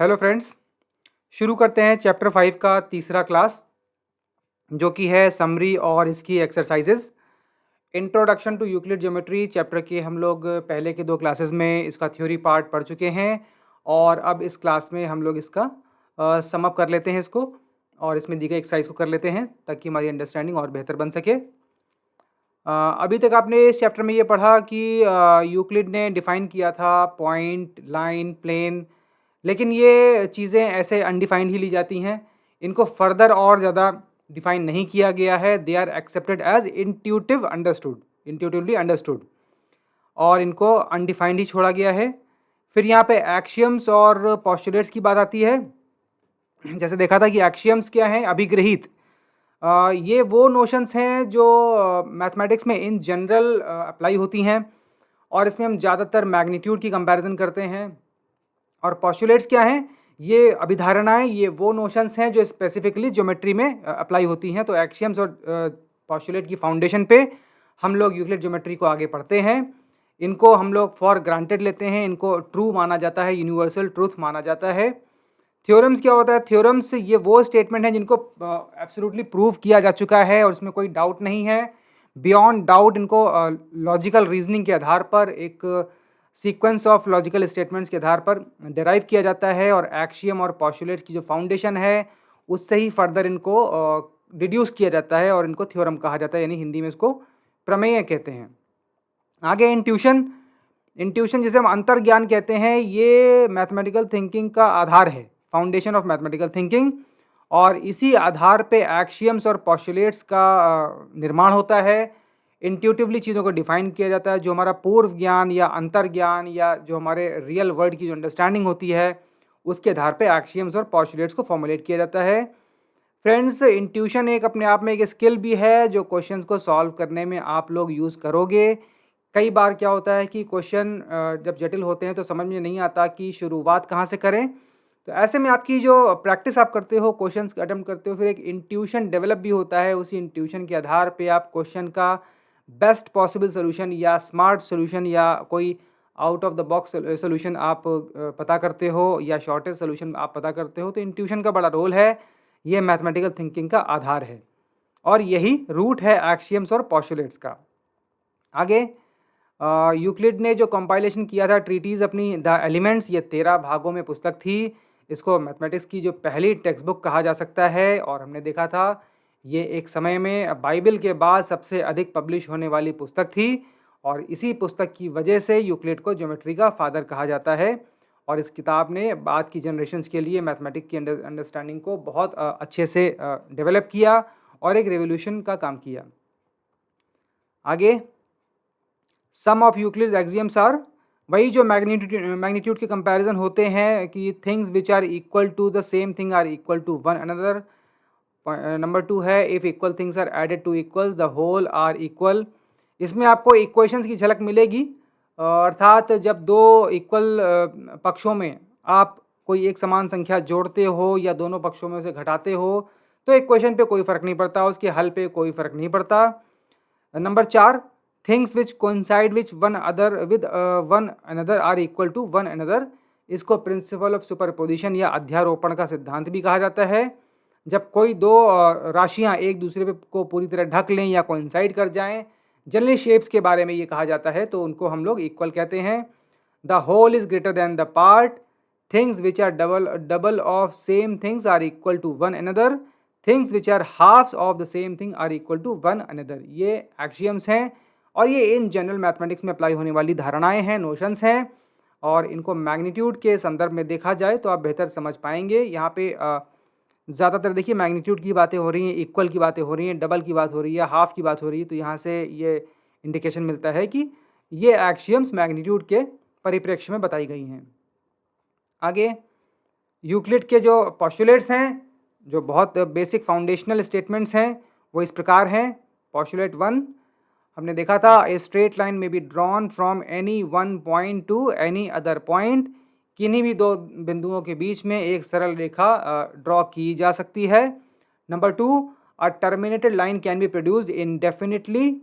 Hello friends, शुरू करते हैं चैप्टर 5 का तीसरा क्लास जो कि है समरी और इसकी exercises. Introduction to Euclid geometry chapter के हम लोग पहले के 2 क्लासेस में इसका थ्योरी पार्ट पढ़ चुके हैं और अब इस क्लास में हम लोग इसका सम अप कर लेते हैं इसको और इसमें दी गई एक्सरसाइज को कर लेते हैं ताकि हमारी अंडरस्टैंडिंग और बेहतर बन सके। अभी तक आपने इस चैप्टर में ये पढ़ा कि यूक्लिड ने डिफ़ाइन किया था पॉइंट, लाइन, प्लेन, लेकिन ये चीज़ें ऐसे अनडिफाइंड ही ली जाती हैं। इनको फर्दर और ज़्यादा डिफ़ाइन नहीं किया गया है। They are accepted as intuitively understood और इनको अनडिफाइंड ही छोड़ा गया है। फिर यहाँ पे एक्शियम्स और पोस्टुलेट्स की बात आती है। जैसे देखा था कि एक्शियम्स क्या हैं, अभिग्रहित। ये वो नोशंस हैं जो मैथमेटिक्स में इन जनरल अप्लाई होती हैं और इसमें हम ज़्यादातर मैग्नीट्यूड की कंपैरिजन करते हैं। और पोस्टुलेट्स क्या हैं? ये अभिधारणाएं, ये वो नोशंस हैं जो स्पेसिफिकली ज्योमेट्री में अप्लाई होती हैं। तो एक्शियम्स और पोस्टुलेट की फाउंडेशन पे हम लोग यूक्लिड ज्योमेट्री को आगे पढ़ते हैं। इनको हम लोग फॉर ग्रांटेड लेते हैं, इनको ट्रू माना जाता है, यूनिवर्सल ट्रूथ माना जाता है। थ्योरम्स क्या होता है? थ्योरम्स ये वो स्टेटमेंट हैं जिनको एब्सोल्युटली प्रूव किया जा चुका है और इसमें कोई डाउट नहीं है। बियॉन्ड डाउट इनको लॉजिकल रीजनिंग के आधार पर, एक सीक्वेंस ऑफ लॉजिकल स्टेटमेंट्स के आधार पर डिराइव किया जाता है और एक्शियम और पोस्टुलेट्स की जो फाउंडेशन है उससे ही फर्दर इनको डिड्यूस किया जाता है और इनको थ्योरम कहा जाता है, यानी हिंदी में इसको प्रमेय कहते हैं। आगे इंट्यूशन जिसे हम अंतर्ज्ञान कहते हैं, ये मैथमेटिकल थिंकिंग का आधार है, फाउंडेशन ऑफ मैथमेटिकल थिंकिंग, और इसी आधार पे एक्शियम्स और पोस्टुलेट्स का निर्माण होता है। इंट्यूटिवली चीज़ों को डिफाइन किया जाता है। जो हमारा पूर्व ज्ञान या अंतर्ज्ञान या जो हमारे रियल वर्ल्ड की जो अंडरस्टैंडिंग होती है उसके आधार पे एक्शियम्स और पोस्टुलेट्स को फॉर्मुलेट किया जाता है। फ्रेंड्स, इंट्यूशन एक अपने आप में एक स्किल भी है जो क्वेश्चंस को सॉल्व करने में आप लोग यूज़ करोगे। कई बार क्या होता है कि क्वेश्चन जब जटिल होते हैं तो समझ में नहीं आता कि शुरुआत कहाँ से करें। तो ऐसे में आपकी जो प्रैक्टिस आप करते हो, क्वेश्चंस अटेम्प्ट करते हो, फिर एक इंट्यूशन डेवलप भी होता है। उसी इंट्यूशन के आधार पे आप क्वेश्चन का बेस्ट पॉसिबल सोल्यूशन या स्मार्ट सोल्यूशन या कोई out of the box solution आप पता करते हो या शॉर्टेज सोल्यूशन आप पता करते हो। तो इंट्यूशन का बड़ा रोल है, ये मैथमेटिकल थिंकिंग का आधार है और यही रूट है एक्शियम्स और पोस्टुलेट्स का। आगे यूक्लिड ने जो कंपाइलेशन किया था ट्रीटीज़ अपनी द एलिमेंट्स, ये 13 भागों में पुस्तक थी। इसको मैथमेटिक्स की जो पहली टेक्स्ट बुक कहा जा सकता है और हमने देखा था ये एक समय में बाइबल के बाद सबसे अधिक पब्लिश होने वाली पुस्तक थी और इसी पुस्तक की वजह से यूक्लिड को ज्योमेट्री का फादर कहा जाता है। और इस किताब ने बाद की जनरेशन्स के लिए मैथमेटिक्स की अंडरस्टैंडिंग को बहुत अच्छे से डेवलप किया और एक रेवोल्यूशन का काम किया। आगे some of Euclid's axioms are, वही जो मैग्नीट्यूड के कंपैरिजन होते हैं कि things which are equal to the same thing are equal to one another. Number 2 है if equal things are added to equals the whole are equal. इसमें आपको equations की झलक मिलेगी, अर्थात जब दो इक्वल पक्षों में आप कोई एक समान संख्या जोड़ते हो या दोनों पक्षों में उसे घटाते हो तो इक्वेशन पे कोई फ़र्क नहीं पड़ता, उसके हल पे कोई फ़र्क नहीं पड़ता। Number 4, things which coincide which one another are equal to one another. इसको प्रिंसिपल ऑफ सुपरपोजिशन या अध्यारोपण का सिद्धांत भी कहा जाता है। जब कोई दो राशियां एक दूसरे पे को पूरी तरह ढक लें या कोइंसाइड कर जाएं, जनरली शेप्स के बारे में ये कहा जाता है, तो उनको हम लोग इक्वल कहते हैं। The whole is greater than the part. Things which are double of same things are equal to one another. Things which are halves of the same thing are equal to one another. ये axioms हैं और ये in general mathematics में apply होने वाली धारणाएं हैं, notions हैं, और इनको मैग्नीट्यूड के संदर्भ में देखा जाए तो आप बेहतर समझ पाएंगे। यहाँ पे ज़्यादातर देखिए मैग्नीट्यूड की बातें हो रही हैं, इक्वल की बातें हो रही हैं, डबल की बात हो रही है, हाफ की बात हो रही है, तो यहाँ से ये इंडिकेशन मिलता है कि ये एक्सियम्स मैग्नीट्यूड के परिप्रेक्ष्य में बताई गई हैं। आगे यूक्लिड के जो पोस्टुलेट्स हैं, जो बहुत बेसिक फाउंडेशनल स्टेटमेंट्स हैं, वो इस प्रकार हैं। पोस्टुलेट 1 हमने देखा था, ए स्ट्रेट लाइन में be drawn from any one point two any other point. किन्हीं भी दो बिंदुओं के बीच में एक सरल रेखा ड्रॉ की जा सकती है। Number 2, a terminated line can be produced indefinitely.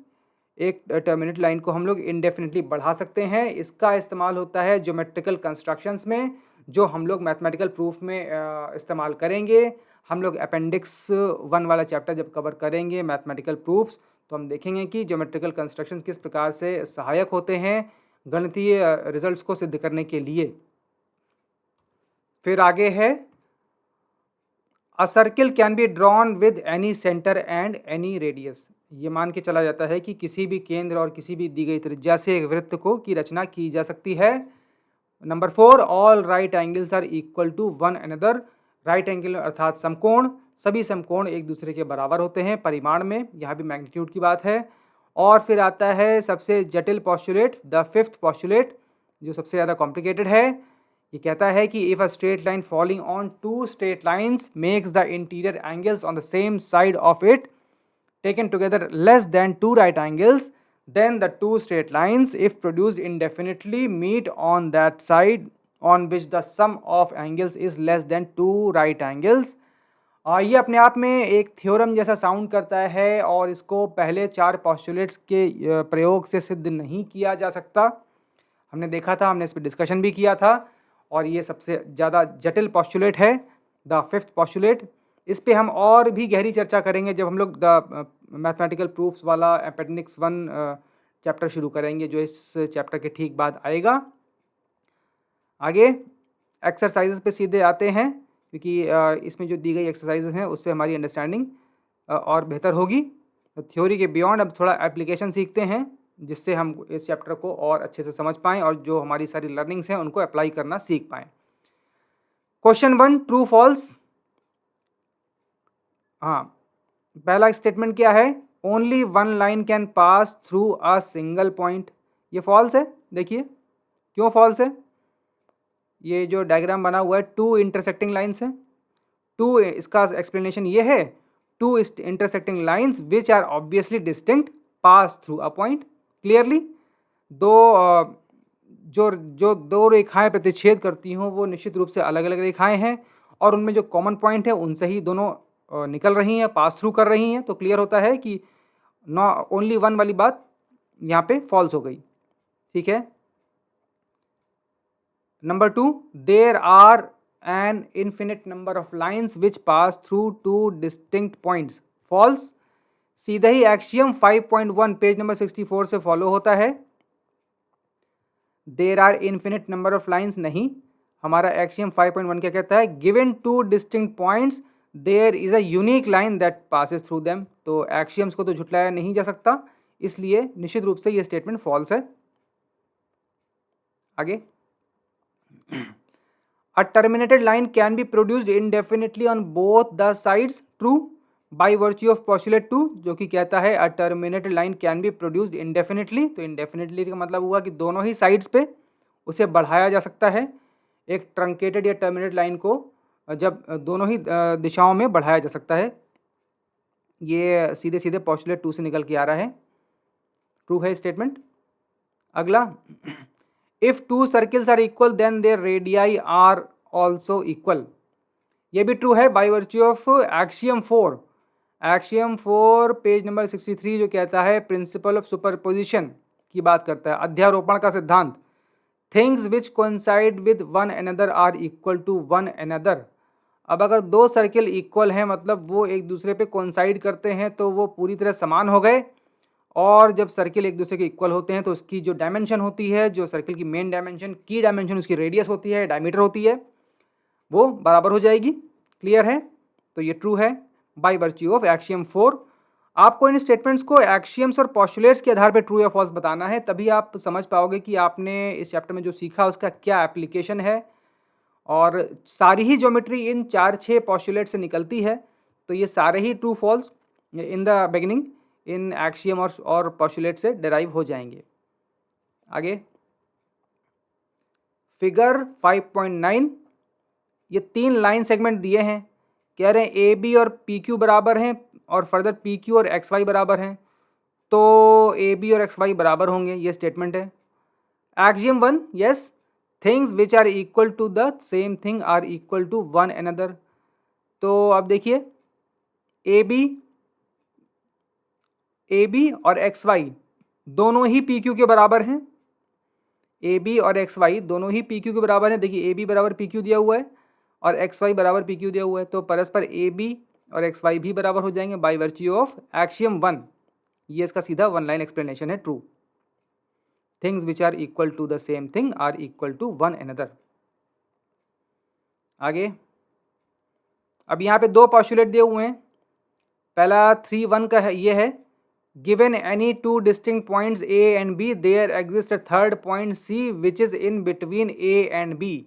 एक टर्मिनेटेड लाइन को हम लोग इनडेफिनिटली बढ़ा सकते हैं। इसका इस्तेमाल होता है ज्योमेट्रिकल कंस्ट्रक्शंस में, जो हम लोग मैथमेटिकल प्रूफ में इस्तेमाल करेंगे। हम लोग अपेंडिक्स 1 वाला चैप्टर जब कवर करेंगे मैथमेटिकल प्रूफ्स, तो हम देखेंगे कि ज्योमेट्रिकल कंस्ट्रक्शन किस प्रकार से सहायक होते हैं गणितीय रिजल्ट्स को सिद्ध करने के लिए। फिर आगे है अ circle can be drawn with any centre and any radius. ये मान के चला जाता है कि किसी भी केंद्र और किसी भी दी गई त्रिज्या से एक वृत्त को की रचना की जा सकती है। Number 4, all right angles are equal to one another. Right angle अर्थात समकोण, सभी समकोण एक दूसरे के बराबर होते हैं परिमाण में, यहाँ भी मैग्नीट्यूड की बात है। और फिर आता है सबसे जटिल पॉस्टुलेट, द फिफ्थ पॉस्टुलेट, जो सबसे ज़्यादा कॉम्प्लिकेटेड है। ये कहता है कि if a straight line falling on two straight lines makes the interior angles on the same side of it taken together less than two right angles, then the two straight lines, if produced indefinitely, meet on that side on which the sum of angles is less than two right angles. ये अपने आप में एक theorem जैसा sound करता है और इसको पहले 4 पॉस्टुलेट्स के प्रयोग से सिद्ध नहीं किया जा सकता। हमने देखा था, हमने इस पर डिस्कशन भी किया था, और ये सबसे ज़्यादा जटिल पॉस्टुलेट है, द फिफ्थ पॉस्टुलेट। इस पे हम और भी गहरी चर्चा करेंगे जब हम लोग द मैथमेटिकल प्रूफ्स वाला अपेंडिक्स 1 चैप्टर शुरू करेंगे, जो इस चैप्टर के ठीक बाद आएगा। आगे एक्सरसाइजेस पे सीधे आते हैं, क्योंकि इसमें जो दी गई एक्सरसाइजेस हैं उससे हमारी अंडरस्टैंडिंग और बेहतर होगी। तो थ्योरी के बियॉन्ड अब थोड़ा एप्लीकेशन सीखते हैं, जिससे हम इस चैप्टर को और अच्छे से समझ पाएँ और जो हमारी सारी लर्निंग्स हैं उनको अप्लाई करना सीख पाएँ। Question 1, true false. हाँ, पहला स्टेटमेंट क्या है? Only one line can pass through a single point. ये फॉल्स है। देखिए क्यों फॉल्स है। ये जो डायग्राम बना हुआ है, टू इंटरसेक्टिंग लाइन्स हैं। टू, इसका एक्सप्लेनेशन ये है, two intersecting lines which are obviously distinct pass through a point. Clearly जो दो रेखाएं प्रतिच्छेद करती हों वो निश्चित रूप से अलग अलग रेखाएं हैं, और उनमें जो कॉमन पॉइंट है उनसे ही दोनों निकल रही हैं, पास थ्रू कर रही हैं। तो क्लियर होता है कि ओनली वन वाली बात यहाँ पे फॉल्स हो गई। ठीक है। Number 2, there are an infinite number of lines which pass through two distinct points. False. सीधा ही एक्सियम 5.1 पेज नंबर 64 से फॉलो होता है। There are infinite number of lines नहीं, हमारा एक्सियम 5.1 क्या कहता है? Given two distinct points there is a unique line that passes through them. तो एक्सियम्स को तो झुटलाया नहीं जा सकता, इसलिए निश्चित रूप से ये स्टेटमेंट फॉल्स है। आगे, a terminated line can be produced indefinitely on both the sides. True, by virtue of postulate 2, जो कि कहता है a terminated line can be produced indefinitely. तो इनडेफिनेटली का मतलब हुआ कि दोनों ही साइड्स पे उसे बढ़ाया जा सकता है। एक ट्रंकेटेड या टर्मिनेटेड लाइन को जब दोनों ही दिशाओं में बढ़ाया जा सकता है। ये सीधे सीधे पोस्टुलेट 2 से निकल के आ रहा है। ट्रू है स्टेटमेंट। अगला, if two circles are equal then their radii are also equal. ये भी ट्रू है by virtue of axiom 4। Axiom 4 page number 63 जो कहता है प्रिंसिपल ऑफ सुपरपोजिशन की बात करता है, अध्यारोपण का सिद्धांत। Things which coincide with one another are equal to one another. अब अगर दो सर्किल इक्वल हैं, मतलब वो एक दूसरे पे कोइंसाइड करते हैं, तो वो पूरी तरह समान हो गए। और जब सर्किल एक दूसरे के इक्वल होते हैं तो उसकी जो डायमेंशन होती है, जो सर्किल की मेन डायमेंशन, की डायमेंशन उसकी रेडियस होती है, डायमीटर होती है, वो बराबर हो जाएगी। क्लियर है। तो ये ट्रू है बाय वर्च्यू ऑफ एक्सियम 4। आपको इन स्टेटमेंट्स को एक्सियम्स और पोस्टुलेट्स के आधार पर ट्रू या फॉल्स बताना है, तभी आप समझ पाओगे कि आपने इस चैप्टर में जो सीखा उसका क्या एप्लीकेशन है। और सारी ही ज्योमेट्री इन 4-6 पोस्टुलेट से निकलती है, तो ये सारे ही true false in the beginning in axiom और पोस्टुलेट से डिराइव हो जाएंगे। आगे, फिगर 5.9, ये 3 लाइन सेगमेंट दिए हैं। कह रहे हैं ए बी और पी क्यू बराबर हैं, और फर्दर पी क्यू और एक्स वाई बराबर हैं, तो ए बी और एक्स वाई बराबर होंगे। ये स्टेटमेंट है। Axiom 1, yes, things which are equal to the same thing are equal to one another. तो अब देखिए, ए बी और एक्स वाई दोनों ही पी क्यू के बराबर हैं। ए बी और एक्स वाई दोनों ही पी क्यू के बराबर हैं। देखिए ए बी बराबर पी क्यू दिया हुआ है और एक्स वाई बराबर पी क्यू दिया हुआ है, तो परस्पर ए बी और एक्स वाई भी बराबर हो जाएंगे बाई वर्च्यू ऑफ एक्सियम 1। ये इसका सीधा वन लाइन एक्सप्लेनेशन है, true. Things which are equal to the same thing are equal to one another. आगे अब यहाँ पे दो पॉस्टुलेट दिए हुए हैं। पहला 3.1 का है, ये है given any two distinct points A and B there exist a third point C which is in between A and B.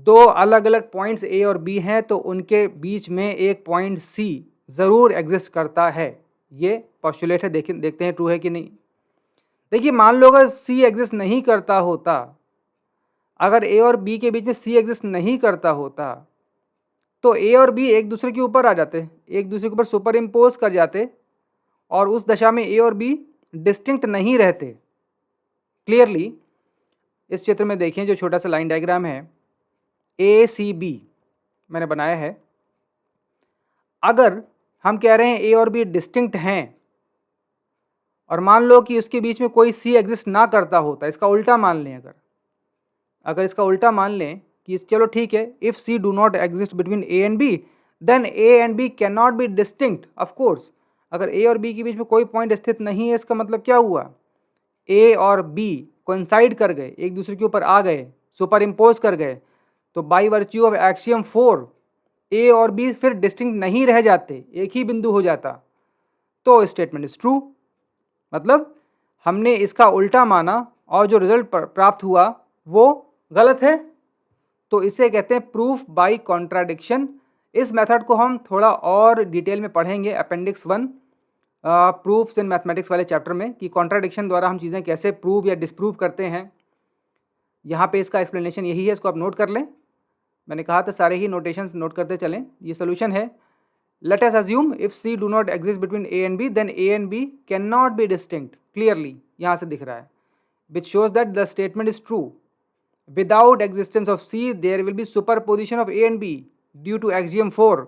दो अलग अलग पॉइंट्स ए और बी हैं तो उनके बीच में एक पॉइंट सी ज़रूर एग्जिस्ट करता है। ये पॉस्टुलेट है, देखते हैं ट्रू है कि नहीं। देखिए मान लो अगर सी एग्जिस्ट नहीं करता होता, अगर ए और बी के बीच में सी एग्जिस्ट नहीं करता होता तो ए और बी एक दूसरे के ऊपर आ जाते, एक दूसरे के ऊपर सुपर इम्पोज कर जाते और उस दशा में ए और बी डिस्टिंक्ट नहीं रहते। क्लियरली इस चित्र में देखें, जो छोटा सा लाइन डायग्राम है ए सी बी मैंने बनाया है। अगर हम कह रहे हैं ए और बी डिस्टिंक्ट हैं और मान लो कि उसके बीच में कोई सी एग्जिस्ट ना करता होता, इसका उल्टा मान लें, अगर इसका उल्टा मान लें कि चलो ठीक है, if C do not exist between A and B then A and B can not be distinct. Of course अगर ए और बी के बीच में कोई पॉइंट स्थित नहीं है, इसका मतलब क्या हुआ, ए और बी कोइंसाइड कर गए, एक दूसरे के ऊपर आ गए, सुपर इम्पोज कर गए, तो बाई वर्च्यू ऑफ एक्सियम 4 ए और बी फिर डिस्टिंक्ट नहीं रह जाते, एक ही बिंदु हो जाता, तो स्टेटमेंट इज ट्रू। मतलब हमने इसका उल्टा माना और जो रिजल्ट प्राप्त हुआ वो गलत है, तो इसे कहते हैं प्रूफ बाय कॉन्ट्राडिक्शन। इस मेथड को हम थोड़ा और डिटेल में पढ़ेंगे अपेंडिक्स 1 प्रूफ्स इन मैथमेटिक्स वाले चैप्टर में, कि कॉन्ट्राडिक्शन द्वारा हम चीज़ें कैसे प्रूव या डिसप्रूव करते हैं। यहाँ पे इसका एक्सप्लेनेशन यही है, इसको आप नोट कर लें। मैंने कहा था सारे ही नोटेशंस नोट करते चलें। ये सोल्यूशन है, let us assume if C do not exist between A and B then A and B can not be distinct. Clearly यहाँ से दिख रहा है, which shows that the statement is true. Without existence of C, there will be superposition of A and B due to axiom 4,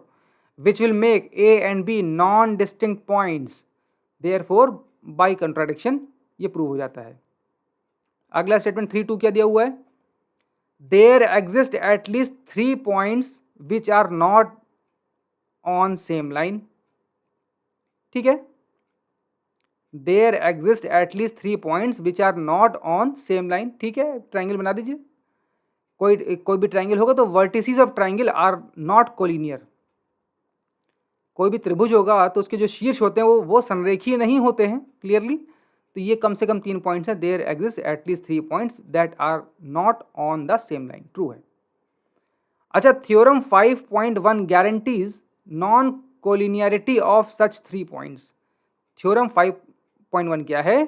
which will make A and B non-distinct points. Therefore, by contradiction, ये prove हो जाता है। अगला statement 3.2 क्या दिया हुआ है, There exist at least 3 points which are not on same line। ठीक है, There exist at least 3 points which are not on same line। ठीक है, ट्राइंगल बना दीजिए। कोई भी ट्राइंगल होगा तो vertices of triangle are not collinear. कोई भी त्रिभुज होगा तो उसके जो शीर्ष होते हैं वो संरेखीय नहीं होते हैं। क्लियरली, तो ये कम से कम 3 पॉइंट्स हैं। There exist at least 3 points that are not on the same line, true है। अच्छा, theorem 5.1 guarantees non collinearity of such 3 points. Theorem 5.1 क्या है,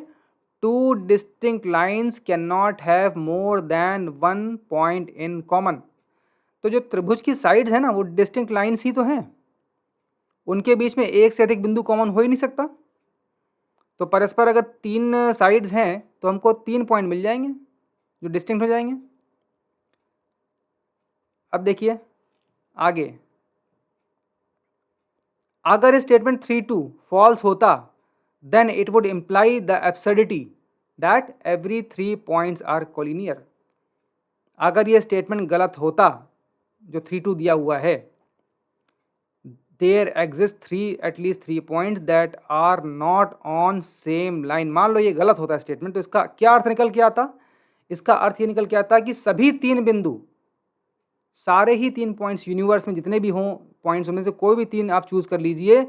two distinct lines can not have more than 1 point in common. तो जो त्रिभुज की sides है ना, वो डिस्टिंक्ट लाइन्स ही तो हैं, उनके बीच में एक से अधिक बिंदु कॉमन हो ही नहीं सकता। तो परस्पर अगर 3 साइड्स हैं तो हमको 3 पॉइंट मिल जाएंगे जो डिस्टिंक्ट हो जाएंगे। अब देखिए आगे, अगर स्टेटमेंट 3.2 फॉल्स होता then it would imply the absurdity that every 3 points are collinear। अगर ये स्टेटमेंट गलत होता जो 3.2 दिया हुआ है, there exist at least 3 points that are not on same line, मान लो ये गलत होता स्टेटमेंट, तो इसका क्या अर्थ निकल के आता, इसका अर्थ ये निकल के आता कि सभी 3 बिंदु, सारे ही 3 पॉइंट्स यूनिवर्स में जितने भी हों पॉइंट्स, उनमें से कोई भी 3 आप चूज कर लीजिए,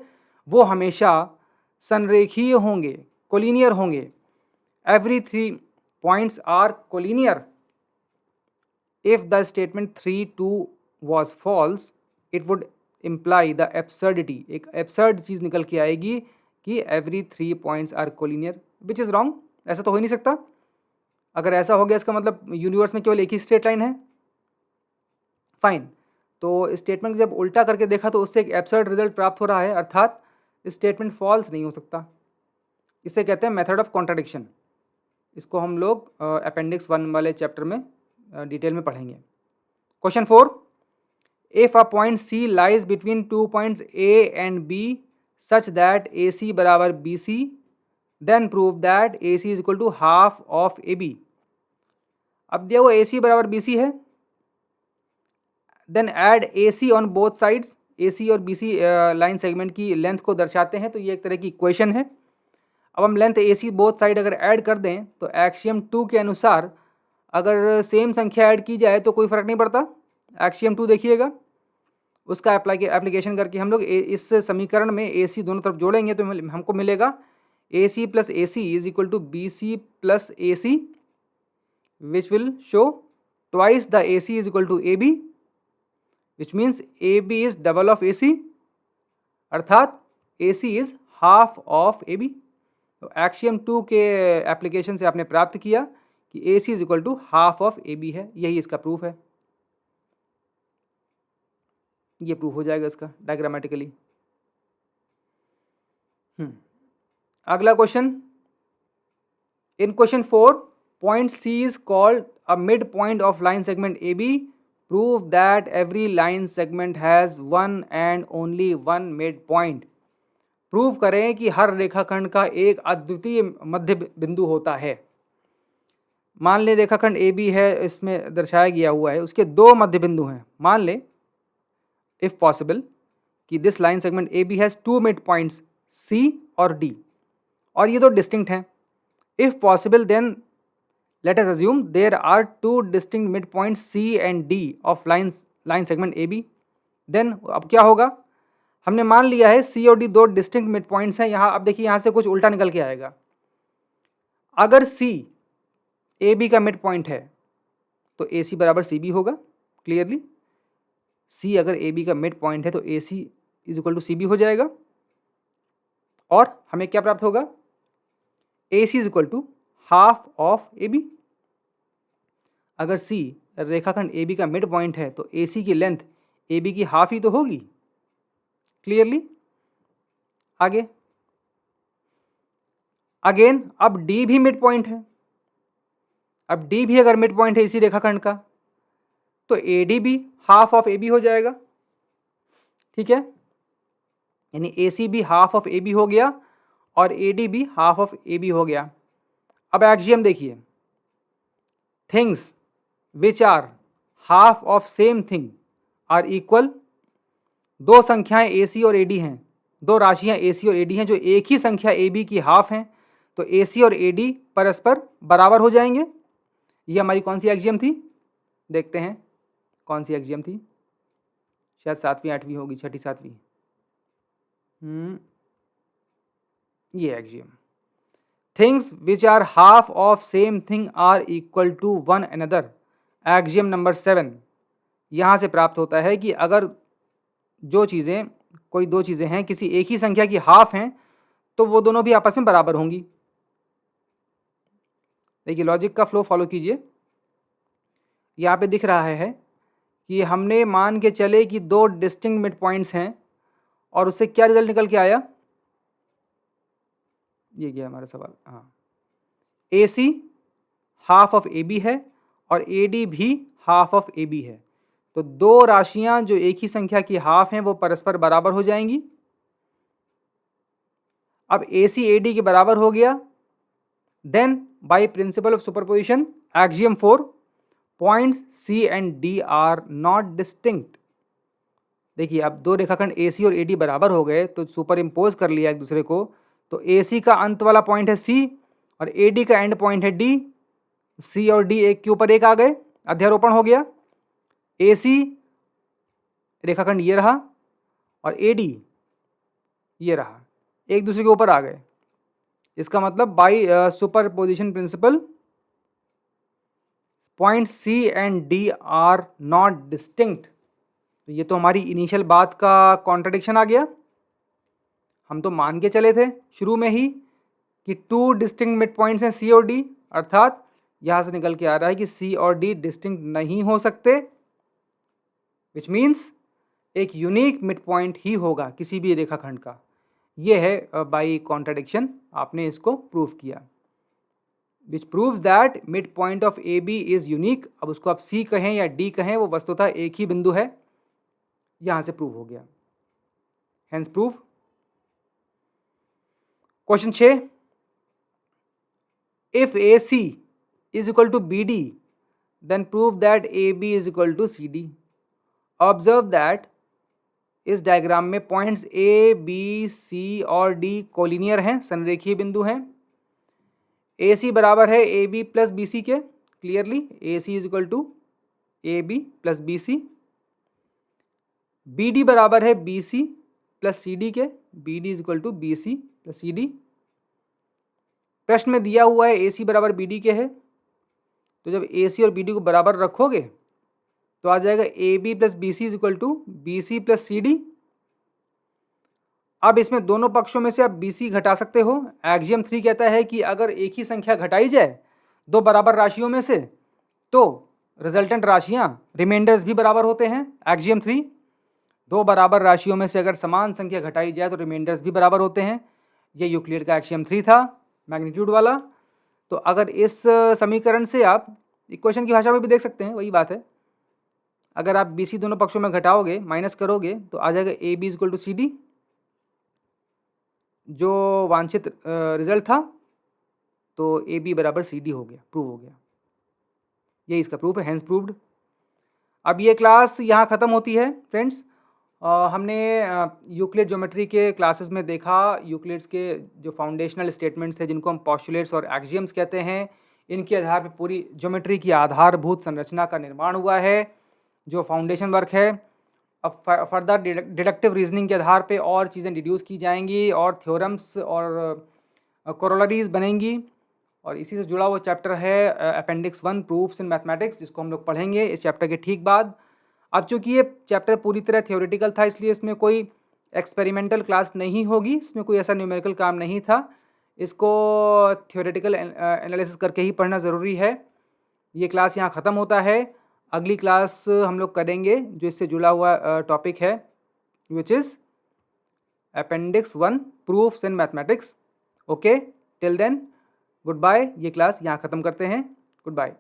वो हमेशा संरेखीय होंगे, कोलिनियर होंगे। Every 3 points are collinear. If the statement 3.2 was false it would imply the absurdity, एक एब्सर्ड चीज़ निकल के आएगी कि every 3 points are collinear, which is wrong. ऐसा तो हो ही नहीं सकता। अगर ऐसा हो गया इसका मतलब यूनिवर्स में केवल एक ही स्ट्रेट लाइन है। फाइन, तो स्टेटमेंट जब उल्टा करके देखा तो उससे एक एब्सर्ड रिजल्ट प्राप्त हो रहा है, अर्थात स्टेटमेंट फॉल्स नहीं हो सकता। इसे कहते हैं मेथड ऑफ कॉन्ट्राडिक्शन। इसको हम लोग अपेंडिक्स 1 वाले चैप्टर में डिटेल में पढ़ेंगे। Question 4, if a point C lies between 2 points A and B such that A C बराबर B C, then prove that A C is equal to half of A B. अब दिया हुआ AC बराबर BC है, then add AC on both sides, AC और BC line segment की length को दर्शाते हैं, तो ये एक तरह की इक्वेशन है। अब हम लेंथ AC बोथ साइड अगर ऐड कर दें तो एक्सियम 2 के अनुसार अगर सेम संख्या ऐड की जाए तो कोई फ़र्क नहीं पड़ता। एक्सियम 2 देखिएगा, उसका एप्लीकेशन करके हम लोग इस समीकरण में AC दोनों तरफ जोड़ेंगे तो हमको मिलेगा AC plus AC is equal to BC plus AC, which will show twice the AC is equal to AB, which means AB is double of AC, अर्थात AC is half of AB। तो axiom 2 के application से आपने प्राप्त किया कि AC is equal to half of AB है, यही इसका प्रूफ है। ये प्रूफ हो जाएगा इसका डायग्रामेटिकली। अगला question, in question 4 point C is called a mid point of line segment AB, prove that every line segment has one and only one mid point. Prove करें कि हर रेखाखंड का एक अद्वितीय मध्य बिंदु होता है। मान ले रेखाखंड AB है, इसमें दर्शाया गया हुआ है, उसके दो मध्य बिंदु हैं। मान ले इफ पॉसिबल कि this line segment AB has two mid points C और D, और ये दो डिस्टिंक्ट हैं। If possible then let us assume there are two distinct mid points C and D of line segment AB। देन अब क्या होगा, हमने मान लिया है C और D दो डिस्टिंक्ट मिड पॉइंट्स हैं। यहाँ अब देखिए, यहाँ से कुछ उल्टा निकल के आएगा। अगर C AB का मिड पॉइंट है तो AC बराबर CB होगा। क्लियरली C अगर AB का मिड पॉइंट है तो AC is equal to CB हो जाएगा, और हमें क्या प्राप्त होगा, AC is equal to half of AB। अगर C रेखाखंड AB का मिड पॉइंट है तो AC की लेंथ AB की हाफ ही तो होगी। क्लियरली आगे अगेन, अब D भी मिड पॉइंट है। अब D भी अगर मिड पॉइंट है इसी रेखाखंड का तो AD भी हाफ ऑफ AB हो जाएगा। ठीक है, यानी AC भी हाफ ऑफ AB हो गया और AD भी हाफ ऑफ AB हो गया। अब एक्सियम देखिए, things which are half of same thing are equal. दो संख्याएं AC और AD हैं, दो राशियां AC और AD हैं जो एक ही संख्या AB की हाफ हैं, तो AC और AD परस्पर बराबर हो जाएंगे। ये हमारी कौन सी एक्सियम थी, देखते हैं कौन सी एक्सियम थी, शायद 7वीं 8वीं होगी, 6ठी 7वीं। ये axiom, things which are half of same thing are equal to one another, axiom number 7। यहाँ से प्राप्त होता है कि अगर जो चीज़ें, कोई दो चीज़ें हैं किसी एक ही संख्या की हाफ हैं तो वो दोनों भी आपस में बराबर होंगी। देखिए लॉजिक का फ्लो फॉलो कीजिए। यहाँ पे दिख रहा है कि हमने मान के चले कि दो डिस्टिंक्ट मिड पॉइंट्स हैं और उससे क्या रिजल्ट निकल के आया, ये क्या हमारा सवाल, हाँ, AC हाफ ऑफ AB है और AD भी हाफ ऑफ AB है, तो दो राशियां जो एक ही संख्या की हाफ हैं वो परस्पर बराबर हो जाएंगी। अब AC AD के बराबर हो गया, then by principle of superposition axiom 4 points C and D are not distinct. देखिए अब दो रेखाखंड AC और AD बराबर हो गए तो सुपर इम्पोज कर लिया एक दूसरे को, तो AC का अंत वाला पॉइंट है C और AD का एंड पॉइंट है D। C और D एक के ऊपर एक आ गए, अध्यारोपण हो गया। AC रेखाखंड ये रहा और AD ये रहा, एक दूसरे के ऊपर आ गए। इसका मतलब by superposition principle point C and D are not distinct. तो ये तो हमारी इनिशियल बात का कॉन्ट्रडिक्शन आ गया। हम तो मान के चले थे शुरू में ही कि टू डिस्टिंक्ट मिड पॉइंट्स हैं C और D, अर्थात यहाँ से निकल के आ रहा है कि C और D डिस्टिंक्ट नहीं हो सकते, विच मीन्स एक यूनिक मिड पॉइंट ही होगा किसी भी रेखाखंड का। ये है बाय कॉन्ट्रडिक्शन, आपने इसको प्रूव किया, which proves that mid point of AB is unique. अब उसको आप C कहें या D कहें, वो वस्तुतः एक ही बिंदु है, यहाँ से प्रूव हो गया, hence prove. Question 6, if AC is equal to BD then prove that A B is equal to C D. Observe that इस डायग्राम में पॉइंट्स ए बी सी और डी कोलिनियर हैं, संरेखीय बिंदु हैं। ए सी बराबर है A B plus B C के, clearly A C is equal to A B plus B C. B D बराबर है B C plus C D के, B D is equal to B C plus C D. प्रश्न में दिया हुआ है ए C बराबर बी डी के है, तो जब ए सी और बी डी को बराबर रखोगे तो आ जाएगा A B plus B C is equal to B C plus C D. अब इसमें दोनों पक्षों में से आप बी सी घटा सकते हो। एक्सियम 3 कहता है कि अगर एक ही संख्या घटाई जाए दो बराबर राशियों में से तो रिजल्टेंट राशियां रिमाइंडर्स भी बराबर होते हैं। एक्सियम 3, दो बराबर राशियों में से अगर समान संख्या घटाई जाए तो रिमाइंडर्स भी बराबर होते हैं। ये यूक्लिड का एक्सियम 3 था, मैग्नीट्यूड वाला। तो अगर इस समीकरण से आप इक्वेशन की भाषा में भी देख सकते हैं, वही बात है। अगर आप बी सी दोनों पक्षों में घटाओगे, माइनस करोगे, तो आ जाएगा A B is equal to C D, जो वांछित रिजल्ट था। तो ए बी बराबर सी डी हो गया, प्रूव हो गया। ये इसका प्रूफ है, हैंस प्रूव्ड। अब ये क्लास यहाँ ख़त्म होती है फ्रेंड्स। हमने यूक्लिड ज्योमेट्री के क्लासेस में देखा यूक्लिड्स के जो फाउंडेशनल स्टेटमेंट्स थे, जिनको हम पोस्टुलेट्स और एक्सियम्स कहते हैं, इनके आधार पर पूरी ज्योमेट्री की आधारभूत संरचना का निर्माण हुआ है, जो फाउंडेशन वर्क है। अब फर्दर डिडक्टिव रीजनिंग के आधार पे और चीज़ें डिड्यूस की जाएंगी और थ्योरम्स और कोरोलरीज बनेंगी। और इसी से जुड़ा वो चैप्टर है अपेंडिक्स 1 प्रूफ्स इन मैथमेटिक्स, जिसको हम लोग पढ़ेंगे इस चैप्टर के ठीक बाद। अब चूंकि ये चैप्टर पूरी तरह थ्योरेटिकल था, इसलिए इसमें कोई एक्सपेरिमेंटल क्लास नहीं होगी, इसमें कोई ऐसा न्यूमेरिकल काम नहीं था। इसको थ्योरेटिकल एनालिसिस करके ही पढ़ना ज़रूरी है। ये क्लास यहाँ ख़त्म होता है। अगली क्लास हम लोग करेंगे जो इससे जुड़ा हुआ टॉपिक है, which is appendix 1 proofs in mathematics. Okay, till then good bye. ये क्लास यहाँ ख़त्म करते हैं। Good bye.